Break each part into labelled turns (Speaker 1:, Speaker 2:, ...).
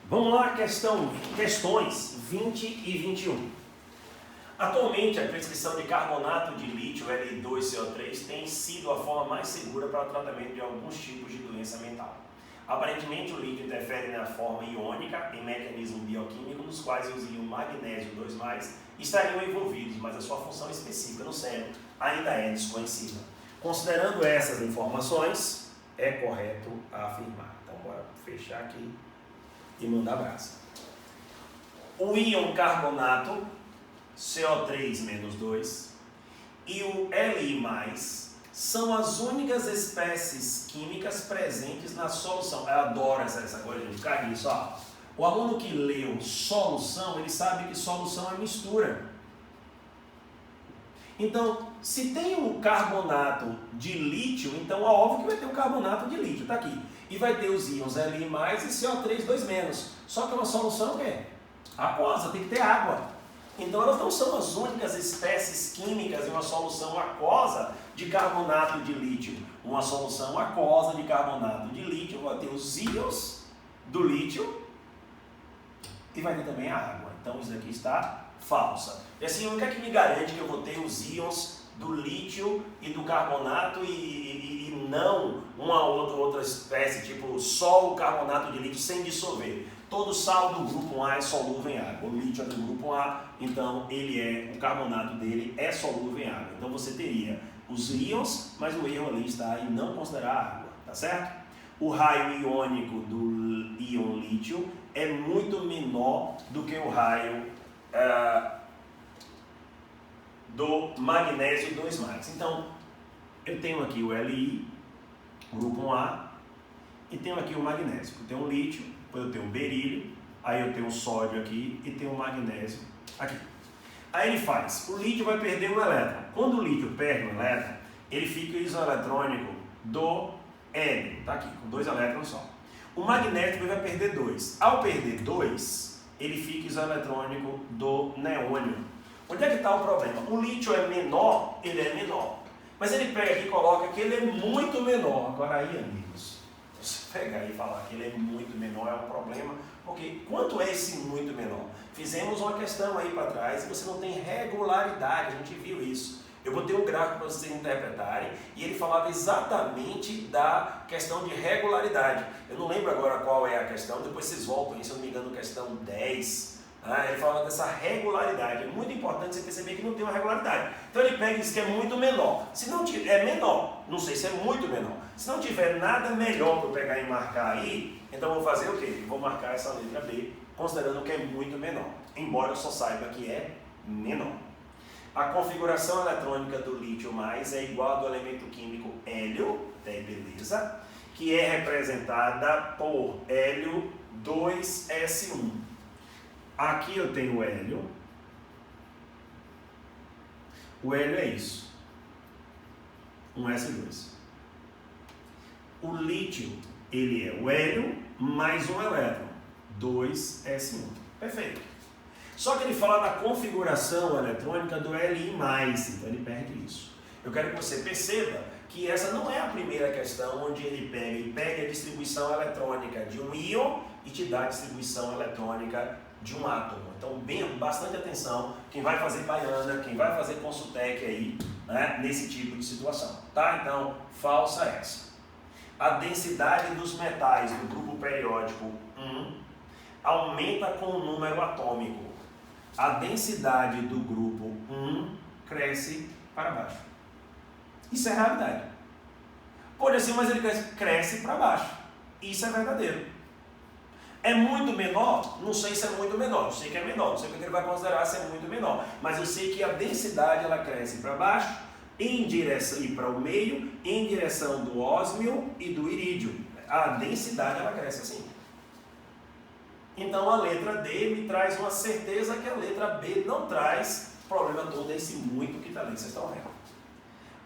Speaker 1: Vamos lá, questões 20 e 21. Atualmente, a prescrição de carbonato de lítio, Li2CO3, tem sido a forma mais segura para o tratamento de alguns tipos de doença mental. Aparentemente, o lítio interfere na forma iônica em mecanismo bioquímico, nos quais os íons magnésio 2+, estariam envolvidos, mas a sua função específica no cérebro ainda é desconhecida. Considerando essas informações, é correto afirmar. Então, bora fechar aqui e mandar brasa. O íon carbonato, CO3-2, e o Li+, são as únicas espécies químicas presentes na solução. Eu adoro essa coisa de ficar aqui, só. O aluno que leu solução, ele sabe que solução é mistura. Então, se tem um carbonato de lítio, então é óbvio que vai ter um carbonato de lítio, tá aqui. E vai ter os íons Li+, e CO3-2-. Só que uma solução é aquosa, tem que ter água. Então elas não são as únicas espécies químicas em uma solução aquosa de carbonato de lítio. Uma solução aquosa de carbonato de lítio vai ter os íons do lítio e vai ter também a água. Então isso aqui está falsa. E assim, o que é que me garante que eu vou ter os íons do lítio e do carbonato e não uma outra espécie, tipo só o carbonato de lítio sem dissolver? Todo sal do grupo A é solúvel em água. O lítio é do grupo A, então o carbonato dele é solúvel em água. Então você teria os íons, mas o erro ali está em não considerar a água, tá certo? O raio iônico do íon lítio é muito menor do que o raio do magnésio 2+. Então, eu tenho aqui o Li, grupo A, e tenho aqui o magnésio. Eu tenho o lítio, depois eu tenho o berílio, aí eu tenho o sódio aqui e tenho o magnésio aqui. Aí ele faz, o lítio vai perder um elétron. Quando o lítio perde um elétron, ele fica isoeletrônico do hélio, tá aqui, com 2 elétrons só. O magnésio vai perder 2. Ao perder 2, ele fica isoeletrônico do neônio. Onde é que está o problema? O lítio é menor, ele é menor. Mas ele pega aqui e coloca que ele é muito menor. Agora aí, amigos, você pegar e falar que ele é muito menor é um problema, porque quanto é esse muito menor? Fizemos uma questão aí para trás e você não tem regularidade, a gente viu isso. Eu botei um gráfico para vocês interpretarem e ele falava exatamente da questão de regularidade. Eu não lembro agora qual é a questão, depois vocês voltam aí, se eu não me engano, questão 10. Ele fala dessa regularidade. É muito importante você perceber que não tem uma regularidade. Então ele pega e diz que é muito menor. Se não tiver, é menor. Não sei se é muito menor. Se não tiver nada melhor para eu pegar e marcar aí, então eu vou fazer o quê? Vou marcar essa letra B, considerando que é muito menor. Embora eu só saiba que é menor. A configuração eletrônica do lítio mais é igual ao do elemento químico hélio, beleza? Que é representada por hélio 2s1. Aqui eu tenho o hélio. O hélio é isso. Um S2. O lítio, ele é o hélio mais um elétron. 2s1. Perfeito. Só que ele fala da configuração eletrônica do Li+, então ele perde isso. Eu quero que você perceba que essa não é a primeira questão onde ele pega a distribuição eletrônica de um íon e te dá a distribuição eletrônica de um átomo. Então, bastante atenção, quem vai fazer baiana, quem vai fazer Consultec aí, né, nesse tipo de situação. Tá? Então, falsa essa. A densidade dos metais do grupo periódico 1 aumenta com o número atômico. A densidade do grupo 1 cresce para baixo. Isso é realidade. Pode ser, mas ele cresce para baixo. Isso é verdadeiro. É muito menor? Não sei se é muito menor. Eu sei que é menor. Não sei o que ele vai considerar se é muito menor. Mas eu sei que a densidade ela cresce para baixo, em direção e para o meio, em direção do ósmio e do irídio. A densidade ela cresce assim. Então a letra D me traz uma certeza que a letra B não traz problema todo esse muito que está ali, vocês estão vendo.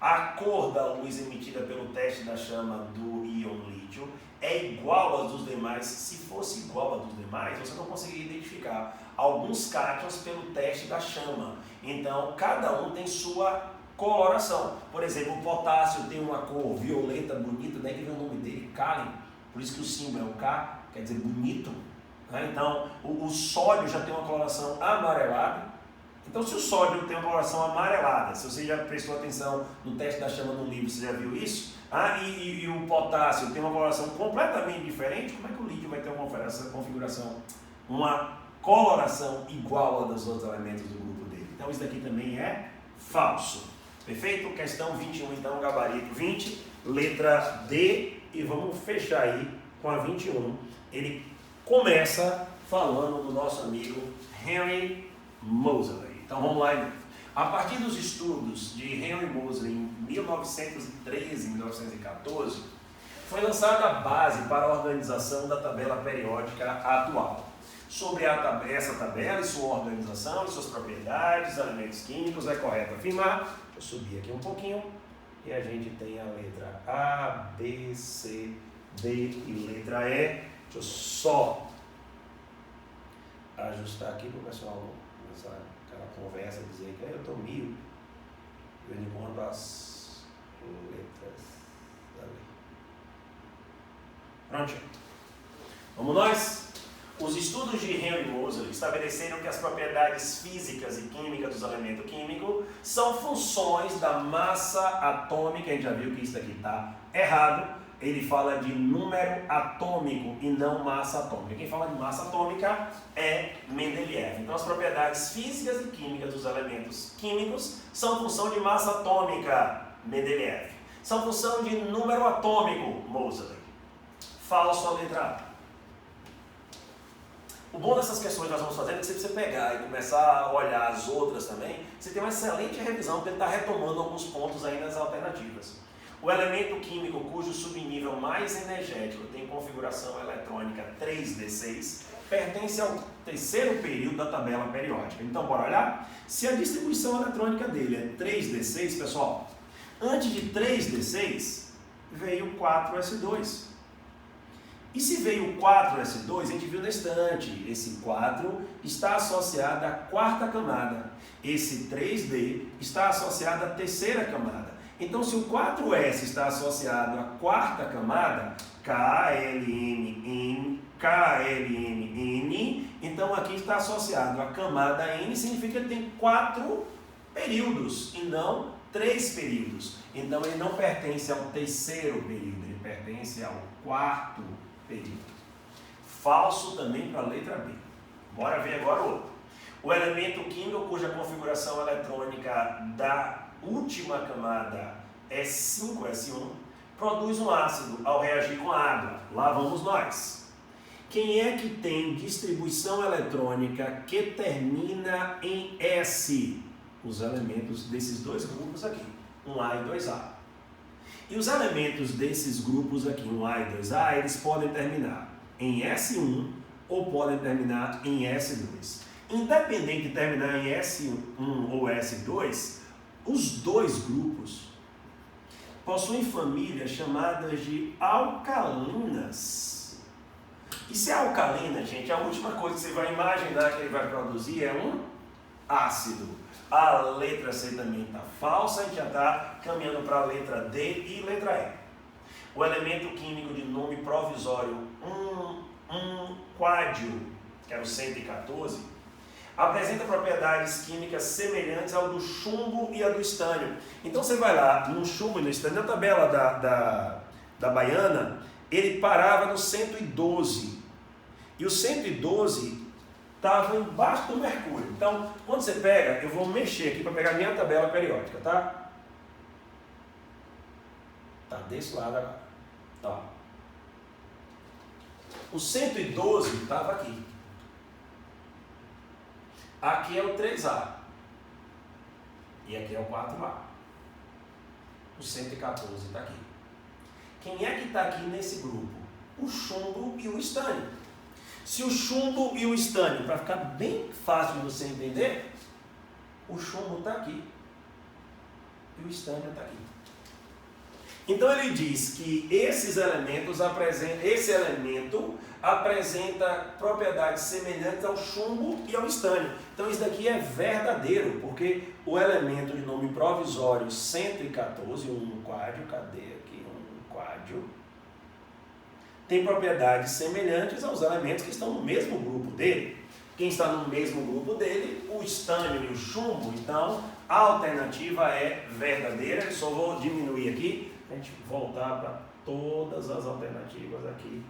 Speaker 1: A cor da luz emitida pelo teste da chama do íon lítio é igual às dos demais. Se fosse igual às dos demais, você não conseguiria identificar alguns cátions pelo teste da chama. Então cada um tem sua coloração. Por exemplo, o potássio tem uma cor violeta, bonita, daí que vem o nome dele, Kali. Por isso que o símbolo é o K, quer dizer bonito. Né? Então, o sódio já tem uma coloração amarelada. Então, se o sódio tem uma coloração amarelada, se você já prestou atenção no teste da chama no livro, você já viu isso? E o potássio tem uma coloração completamente diferente, como é que o lítio vai ter uma configuração, uma coloração igual a dos outros elementos do grupo dele? Então, isso daqui também é falso. Perfeito? Questão 21, então, gabarito 20, letra D, e vamos fechar aí com a 21. Ele começa falando do nosso amigo Henry Moseley. Então vamos lá. A partir dos estudos de Henry Moseley em 1913 e 1914, foi lançada a base para a organização da tabela periódica atual. Sobre essa tabela e sua organização e suas propriedades, elementos químicos, é correto afirmar. Eu subi aqui um pouquinho e a gente tem a letra A, B, C, D e letra E. Deixa eu só ajustar aqui para o pessoal começar aquela conversa, dizer que eu estou mil. Eu encontro as letras ali. Pronto. Vamos nós? Os estudos de Henry Moseley estabeleceram que as propriedades físicas e químicas dos elementos químicos são funções da massa atômica. A gente já viu que isso aqui está errado. Ele fala de número atômico e não massa atômica. Quem fala de massa atômica é Mendeleev. Então, as propriedades físicas e químicas dos elementos químicos são função de massa atômica, Mendeleev. São função de número atômico, Moseley. Falso a letra A. O bom dessas questões que nós vamos fazer é que você precisa pegar e começar a olhar as outras também. Você tem uma excelente revisão, porque ele está retomando alguns pontos aí nas alternativas. O elemento químico cujo subnível mais energético tem configuração eletrônica 3d6 pertence ao terceiro período da tabela periódica. Então, bora olhar? Se a distribuição eletrônica dele é 3d6, pessoal, antes de 3d6 veio 4s2. E se veio o 4s2, a gente viu na estante, esse 4 está associado à quarta camada. Esse 3d está associado à terceira camada. Então, se o 4s está associado à quarta camada, KLMN, KLMN, então aqui está associado à camada N, significa que ele tem 4 períodos e não 3 períodos. Então, ele não pertence ao terceiro período, ele pertence ao quarto período. Falso também para a letra B. Bora ver agora o outro. O elemento químico cuja configuração eletrônica da última camada é 5s1 produz um ácido ao reagir com água. Lá vamos nós. Quem é que tem distribuição eletrônica que termina em S? Os elementos desses dois grupos aqui, 1A e 2A. E os elementos desses grupos aqui, 1A e 2A, eles podem terminar em S1 ou podem terminar em S2. Independente de terminar em S1 ou S2, os dois grupos possuem famílias chamadas de alcalinas. E se é alcalina, gente, a última coisa que você vai imaginar que ele vai produzir é um ácido. A letra C também está falsa, a gente já está caminhando para a letra D e letra E. O elemento químico de nome provisório 1,quádio, que era o 114, apresenta propriedades químicas semelhantes ao do chumbo e a do estânio. Então você vai lá no chumbo e no estânio, na tabela da Baiana, ele parava no 112. E o 112 estava embaixo do mercúrio. Então, quando você pega, eu vou mexer aqui para pegar a minha tabela periódica, tá? Tá desse lado agora. Tá. O 112 estava aqui. Aqui é o 3A. E aqui é o 4A. O 114 está aqui. Quem é que está aqui nesse grupo? O chumbo e o estânio. Se o chumbo e o estânio, para ficar bem fácil de você entender, o chumbo está aqui e o estânio está aqui. Então ele diz que esse elemento apresenta propriedades semelhantes ao chumbo e ao estânio. Então isso daqui é verdadeiro, porque o elemento de nome provisório 114, um quádio, cadê aqui um quádio? tem propriedades semelhantes aos elementos que estão no mesmo grupo dele. Quem está no mesmo grupo dele, o estânio e o chumbo, então a alternativa é verdadeira. Eu só vou diminuir aqui, para a gente voltar para todas as alternativas aqui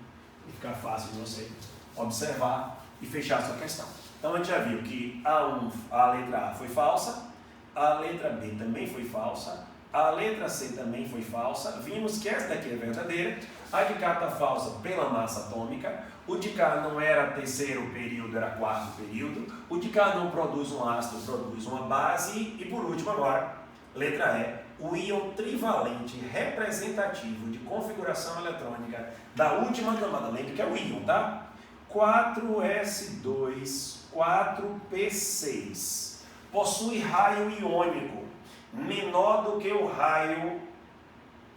Speaker 1: e ficar fácil de você observar e fechar a sua questão. Então a gente já viu que a letra A foi falsa, a letra B também foi falsa, a letra C também foi falsa. Vimos que essa daqui é verdadeira. A de K está falsa pela massa atômica. O de K não era terceiro período, era quarto período. O de K não produz um ácido, produz uma base. E por último agora, letra E, o íon trivalente representativo de configuração eletrônica da última camada. Lembre que é o íon, tá? 4s2, 4p6. Possui raio iônico menor do que o raio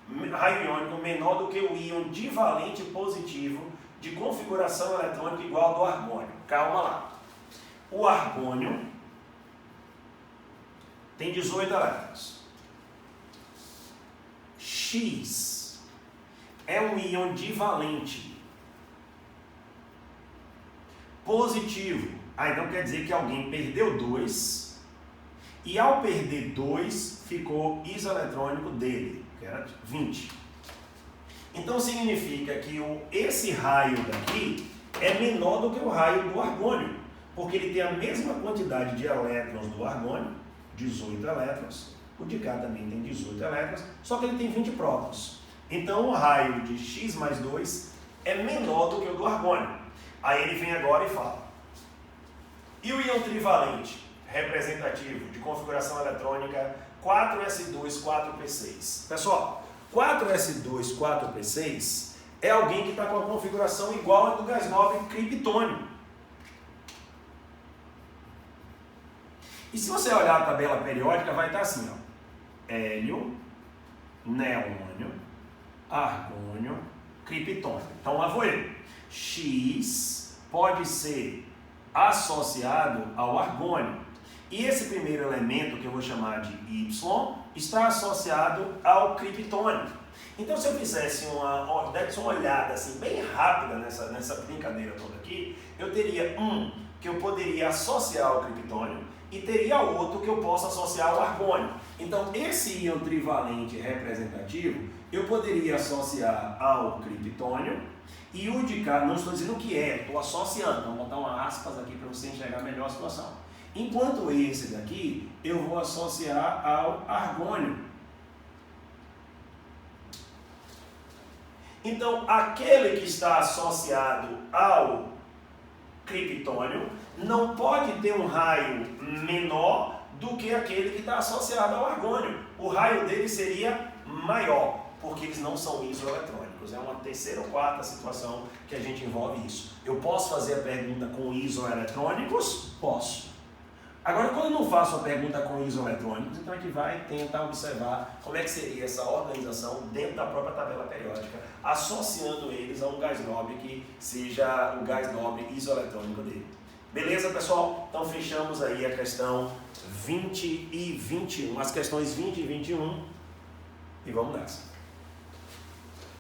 Speaker 1: iônico menor do que o íon divalente positivo de configuração eletrônica igual ao do argônio. Calma lá. O argônio tem 18 elétrons. X é um íon divalente positivo. Então quer dizer que alguém perdeu 2 e ao perder 2 ficou isoeletrônico dele, que era 20. Então significa que esse raio daqui é menor do que o raio do argônio, porque ele tem a mesma quantidade de elétrons do argônio, 18 elétrons, o de K também tem 18 elétrons, só que ele tem 20 prótons. Então o raio de X mais 2 é menor do que o do argônio. Aí ele vem agora e fala: e o íon trivalente representativo de configuração eletrônica 4s2, 4p6? Pessoal, 4s2, 4p6 é alguém que está com a configuração igual a do gás nobre criptônio. E se você olhar a tabela periódica, vai estar assim, ó: hélio, neônio, argônio, criptônio. Então lá vou eu. X pode ser associado ao argônio. E esse primeiro elemento, que eu vou chamar de Y, está associado ao criptônio. Então, se eu fizesse desse uma olhada assim, bem rápida nessa brincadeira toda aqui, eu teria um que eu poderia associar ao criptônio e teria outro que eu posso associar ao argônio. Então, esse íon trivalente representativo eu poderia associar ao criptônio. E o de K, não estou dizendo o que é, estou associando. Vou botar uma aspas aqui para você enxergar melhor a situação. Enquanto esse daqui, eu vou associar ao argônio. Então, aquele que está associado ao criptônio não pode ter um raio menor do que aquele que está associado ao argônio. O raio dele seria maior, porque eles não são isoeletrônicos. É uma terceira ou quarta situação que a gente envolve isso. Eu posso fazer a pergunta com isoeletrônicos? Posso. Agora, quando eu não faço a pergunta com isoeletrônicos, então a gente vai tentar observar como é que seria essa organização dentro da própria tabela periódica, associando eles a um gás nobre que seja o gás nobre isoeletrônico dele. Beleza, pessoal? Então fechamos aí a questão 20 e 21, as questões 20 e 21, e vamos nessa.